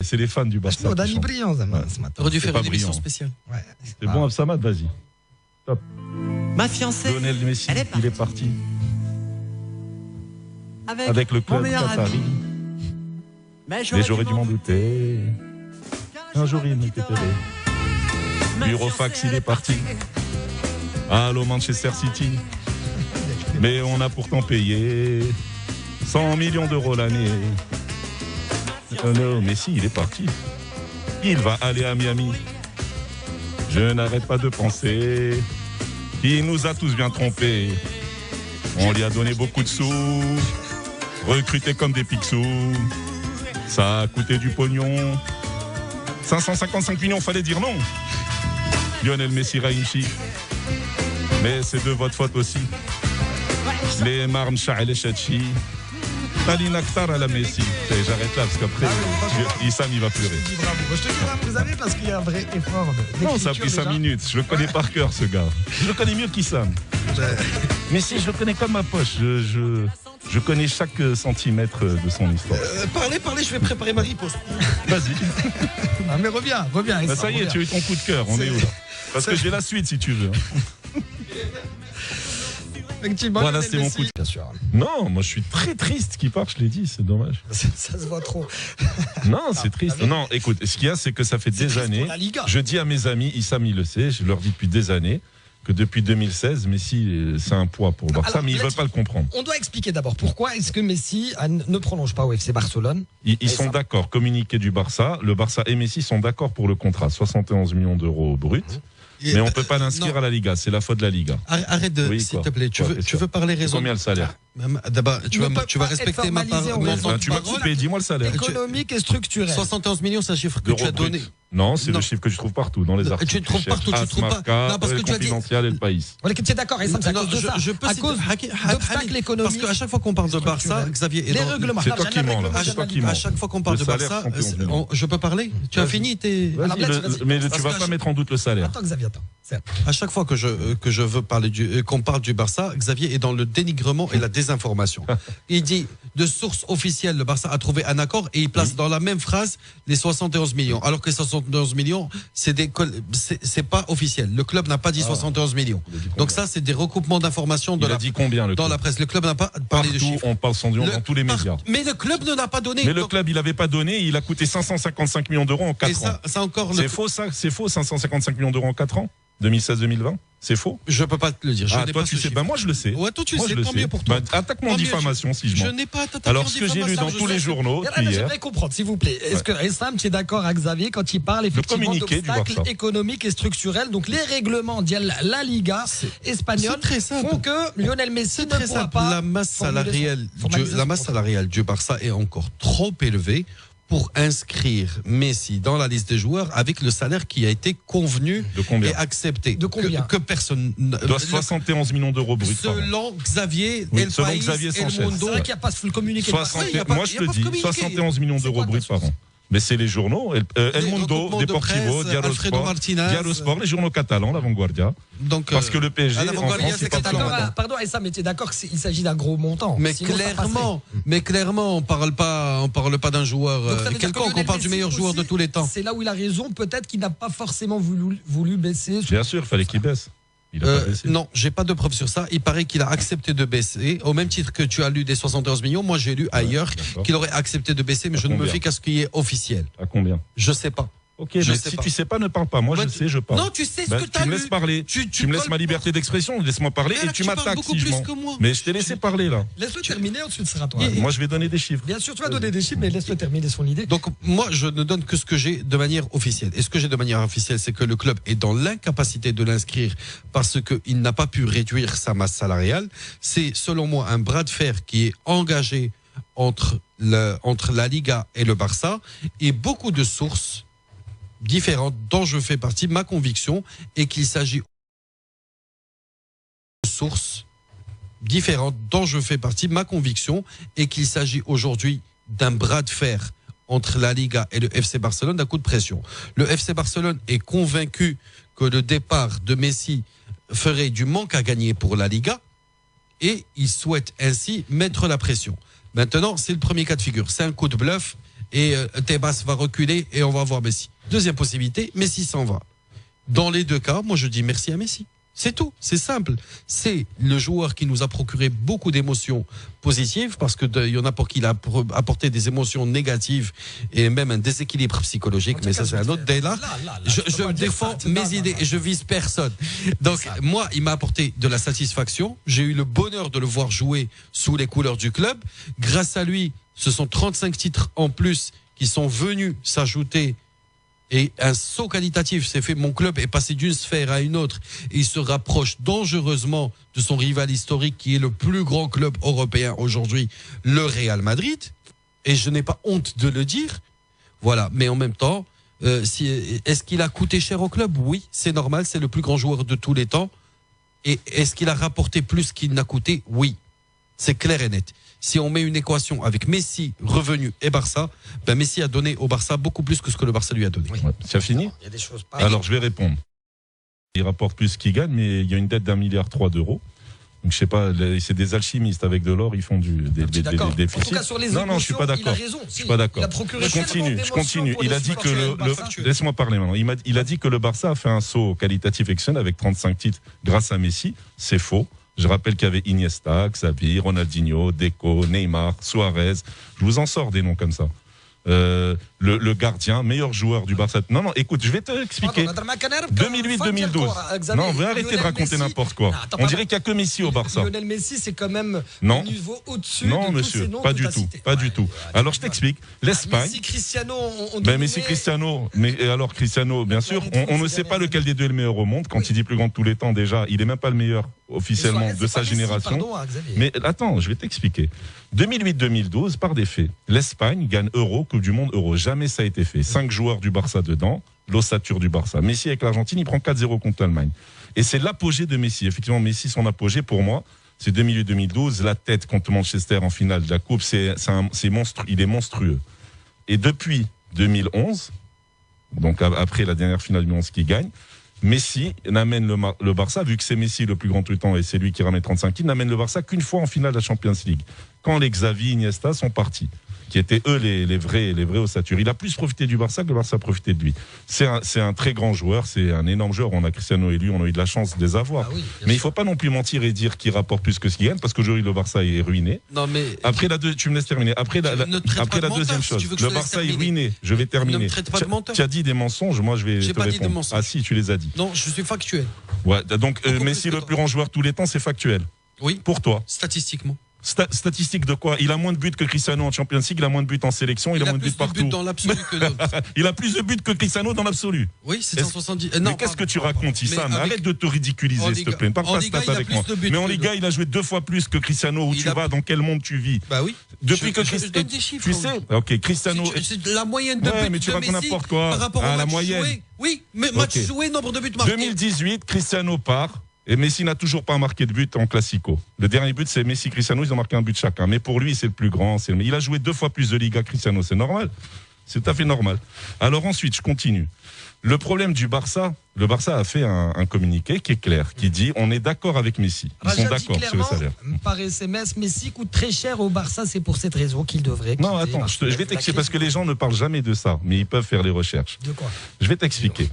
C'est les fans du Barça. On a ni brillant ce matin. Aurait dû faire une émission brillant. spéciale. Ouais. C'est bon, Absamad, vas-y. Top. Ma fiancée, Lionel Messi, il est parti. avec le mon club meilleur Qatari. ami. Mais j'aurais dû m'en douter. Un jour, il m'était ferré. Burofax, il est parti. Allô, Manchester City. Mais on a pourtant payé 100 millions d'euros l'année. Non, Messi, il est parti. Il va aller à Miami. Je n'arrête pas de penser. Il nous a tous bien trompés. On lui a donné beaucoup de sous. Recruté comme des pixous. Ça a coûté du pognon. 555 millions, fallait dire non. Lionel Messi, Raïmchi. Mais c'est de votre faute aussi. Les Marm Shah et Chachi. Talin Akhtar à la Messi. J'arrête là parce qu'après, Issam il va pleurer. Bravo. Je te dis bravo, vous avez parce qu'il y a un vrai effort. Non, ça a pris 5 minutes. Je le connais par cœur, ce gars. Je le connais mieux qu'Issam. Messi, je le connais comme ma poche. Je connais chaque centimètre de son histoire. Parlez, je vais préparer ma riposte. Vas-y. Ah, mais reviens. Bah, ça y est, tu as eu ton coup de cœur. On est où là? Parce que j'ai la suite si tu veux. Voilà, c'est mon coup de Bien sûr. Non, moi je suis très triste qu'il parte, je l'ai dit, c'est dommage. Ça se voit trop. Non, c'est triste. Non, écoute, ce qu'il y a, c'est que ça fait des années. Je dis à mes amis, Issam il le sait, je leur dis depuis des années, que depuis 2016, Messi, c'est un poids pour le Barça, mais ils ne veulent pas le comprendre. On doit expliquer d'abord pourquoi est-ce que Messi ne prolonge pas au FC Barcelone. Ils sont d'accord, communiqué du Barça, le Barça et Messi sont d'accord pour le contrat, 71 millions d'euros brut. Mais on ne peut pas l'inscrire à la Liga, c'est la faute de la Liga. Arrête de, Oui, s'il quoi. te plaît, tu veux parler raison. Combien le salaire? D'abord, tu vas respecter ma parole. Tu m'as coupé, dis-moi le salaire. Économique et structurel. 71 millions, c'est un chiffre que tu as donné. Non, c'est le chiffre que je trouve partout dans les articles. Tu le trouves partout, tu le trouves pas. Non, parce que tu as dit. Confidentiel et le Pays. Voilà, tu es d'accord, et ça, c'est à cause de ça. À cause d'obstacles économiques. Parce qu'à chaque fois qu'on parle de Barça, Xavier est les dans... règlements. C'est toi qui mens, là. C'est toi qui mens. À chaque fois qu'on parle de Barça, je peux parler? Tu as fini tes... Mais tu vas pas mettre en doute le salaire. Attends, Xavier, attends. À chaque fois que je veux parler qu'on parle du Barça, Xavier est dans le dénigrement et la désinformation. Il dit de source officielle, le Barça a trouvé un accord et il place dans la même phrase les 71 millions. Alors que les 71 millions, c'est pas officiel. Le club n'a pas dit 71 millions. Donc ça, c'est des recoupements d'informations Il a dit combien dans la presse. Le club n'a pas parlé de chiffres. On parle sans dire dans tous les médias. Mais le club ne l'a pas donné. Mais le club, il n'avait pas donné. Il a coûté 555 millions d'euros en 4 ans. Ça encore. C'est faux, ça. C'est faux, 555 millions d'euros en 4 ans. 2016-2020, c'est faux? Je peux pas te le dire. Toi tu sais, moi je le sais. Ouais, toi tu le sais, tant mieux pour toi. Attaque-moi en diffamation si je mens. Je n'ai pas attaqué alors ce que j'ai lu dans tous les journaux hier. J'aimerais comprendre, s'il vous plaît. Est-ce que Sam, tu es d'accord avec Xavier quand il parle effectivement d'obstacles économiques et structurels? Donc les règlements de la Liga espagnole font que Lionel Messi ne pourra pas. La masse salariale du Barça est encore trop élevée pour inscrire Messi dans la liste des joueurs avec le salaire qui a été convenu et accepté. De combien? Que personne... doit 71 millions d'euros brut. Selon Xavier, selon Xavier Sanchez. C'est vrai qu'il n'y a pas le communiqué. Moi je te dis, 71 millions d'euros brut par an. Mais c'est les journaux, El Mundo, Deportivo, Diario Sport, les journaux catalans, La Vanguardia. Donc, parce que le PSG, en France, c'est pas tout. Pardon, et ça, mais tu es d'accord qu'il s'agit d'un gros montant. Mais clairement, on parle pas d'un joueur quelconque, on parle du meilleur joueur de tous les temps. C'est là où il a raison, peut-être qu'il n'a pas forcément voulu baisser. Bien sûr, il fallait qu'il baisse. Non, j'ai pas de preuves sur ça. Il paraît qu'il a accepté de baisser. Au même titre que tu as lu des 71 millions, moi j'ai lu ailleurs qu'il aurait accepté de baisser, mais je ne me fie qu'à ce qui est officiel. À combien? Je sais pas. Ok, mais si tu sais pas, ne parle pas. Moi, je sais, je parle. Non, tu sais ce que tu as lu. Tu me laisses parler. Tu me laisses ma liberté d'expression. Laisse-moi parler et tu m'attaques si je mens. Mais je t'ai laissé parler là. Laisse-le terminer, ensuite ce sera toi. Moi, je vais donner des chiffres. Bien sûr, tu vas donner des chiffres, mais laisse-le terminer son idée. Donc, moi, je ne donne que ce que j'ai de manière officielle. Et ce que j'ai de manière officielle, c'est que le club est dans l'incapacité de l'inscrire parce qu'il n'a pas pu réduire sa masse salariale. C'est, selon moi, un bras de fer qui est engagé entre la Liga et le Barça et beaucoup de sources différentes dont je fais partie. Ma conviction est qu'il s'agit de sources différentes dont je fais partie. Ma conviction est qu'il s'agit aujourd'hui d'un bras de fer entre la Liga et le FC Barcelone, d'un coup de pression. Le FC Barcelone est convaincu que le départ de Messi ferait du manque à gagner pour la Liga et il souhaite ainsi mettre la pression. Maintenant, c'est le premier cas de figure. C'est un coup de bluff. et Tebas va reculer et on va voir Messi. Deuxième possibilité, Messi s'en va. Dans les deux cas, moi je dis merci à Messi. C'est tout, c'est simple. C'est le joueur qui nous a procuré beaucoup d'émotions positives, parce que il y en a pour qui il a apporté des émotions négatives et même un déséquilibre psychologique, mais ça c'est un autre débat. Je défends mes idées et je vise personne. Donc moi, il m'a apporté de la satisfaction. J'ai eu le bonheur de le voir jouer sous les couleurs du club. Grâce à lui, ce sont 35 titres en plus qui sont venus s'ajouter. Et un saut qualitatif s'est fait. Mon club est passé d'une sphère à une autre. Et il se rapproche dangereusement de son rival historique, qui est le plus grand club européen aujourd'hui, le Real Madrid. Et je n'ai pas honte de le dire. Voilà. Mais en même temps, est-ce qu'il a coûté cher au club? Oui, c'est normal. C'est le plus grand joueur de tous les temps. Et est-ce qu'il a rapporté plus qu'il n'a coûté? Oui. C'est clair et net. Si on met une équation avec Messi, revenu et Barça, ben Messi a donné au Barça beaucoup plus que ce que le Barça lui a donné. Ouais. Ça fini? Il y a des choses pas. Alors je vais répondre. Il rapporte plus qu'il gagne, mais il y a une dette d'1,3 milliard d'euros. Donc je sais pas, c'est des alchimistes avec de l'or, ils font des déficits. En tout cas, sur les non, je suis pas d'accord. Je suis pas d'accord. Je continue. Il a dit que laisse-moi parler maintenant. Il a dit que le Barça a fait un saut qualitatif exceptionnel avec 35 titres grâce à Messi. C'est faux. Je rappelle qu'il y avait Iniesta, Xavi, Ronaldinho, Deco, Neymar, Suarez. Je vous en sors des noms comme ça. Le gardien, meilleur joueur du Barça. Non, écoute, je vais te expliquer. 2008-2012. Non, vous arrêtez de raconter n'importe quoi. On dirait qu'il n'y a que Messi au Barça. Lionel Messi, c'est quand même un niveau au-dessus. Non, monsieur, pas du tout. Pas du tout. Alors, je t'explique. L'Espagne. Messi, Cristiano, Messi, Cristiano. Mais alors, Cristiano, bien sûr, on ne sait pas lequel des deux est le meilleur au monde. Quand il dit plus grand de tous les temps, déjà, il n'est même pas le meilleur officiellement de sa génération. Mais attends, je vais t'expliquer. 2008-2012, par des faits, l'Espagne gagne Euro, Coupe du Monde, Euro. Jamais ça a été fait. 5 joueurs du Barça dedans, l'ossature du Barça. Messi avec l'Argentine, il prend 4-0 contre l'Allemagne. Et c'est l'apogée de Messi. Effectivement, Messi, son apogée, pour moi, c'est 2008-2012, la tête contre Manchester en finale de la Coupe, il est monstrueux. Et depuis 2011, donc après la dernière finale 2011 qui gagne, Messi n'amène le Barça, vu que c'est Messi le plus grand tout le temps et c'est lui qui ramène 35 titres, n'amène le Barça qu'une fois en finale de la Champions League. Quand les Xavi, Iniesta sont partis, qui étaient eux les vrais ossatures. Il a plus profité du Barça que le Barça a profité de lui. C'est un très grand joueur, c'est un énorme joueur. On a Cristiano et lui, on a eu de la chance de les avoir. Mais il ne faut pas non plus mentir et dire qu'il rapporte plus que ce qu'il gagne, parce qu'aujourd'hui le Barça est ruiné. Non, mais après tu me laisses terminer. Après la deuxième chose, le Barça est ruiné. Je vais terminer. Ne me traite pas de menteur. Tu as dit des mensonges, moi je vais te répondre. Dit de mensonges. Ah si, tu les as dit. Non, je suis factuel. Ouais, donc Messi le plus grand joueur de tous les temps, c'est factuel. Oui. Pour toi. Statistiquement. Statistique de quoi? Il a moins de buts que Cristiano en Champions League, il a moins de buts en sélection, il a moins de buts partout. Il a plus de buts dans l'absolu que l'autre. Il a plus de buts que Cristiano dans l'absolu. Oui, c'est 170. Mais qu'est-ce que tu racontes, Issam? Arrête de te ridiculiser, s'il te plaît. Ne parle pas stats avec moi. Mais en Liga, il a joué 2 fois plus que Cristiano. Où tu vas? Dans quel monde tu vis? Bah oui. Depuis que Cristiano. Tu sais? Ok, Cristiano. C'est la moyenne de buts. Ouais, mais tu racontes n'importe quoi. Par rapport à la moyenne. Oui, mais match joué, nombre de buts marqués. 2018, Cristiano part. Et Messi n'a toujours pas marqué de but en Classico. Le dernier but, c'est Messi-Cristiano, ils ont marqué un but chacun. Mais pour lui, c'est le plus grand. Il a joué 2 fois plus de Liga Cristiano, c'est normal. C'est tout à fait normal. Alors ensuite, je continue. Le problème du Barça, le Barça a fait un communiqué qui est clair, qui dit on est d'accord avec Messi. Ils sont d'accord sur le salaire. Par SMS, Messi coûte très cher au Barça, c'est pour cette raison qu'il devrait. Non, attends, je vais t'expliquer, parce que les gens ne parlent jamais de ça, mais ils peuvent faire les recherches. De quoi? Je vais t'expliquer.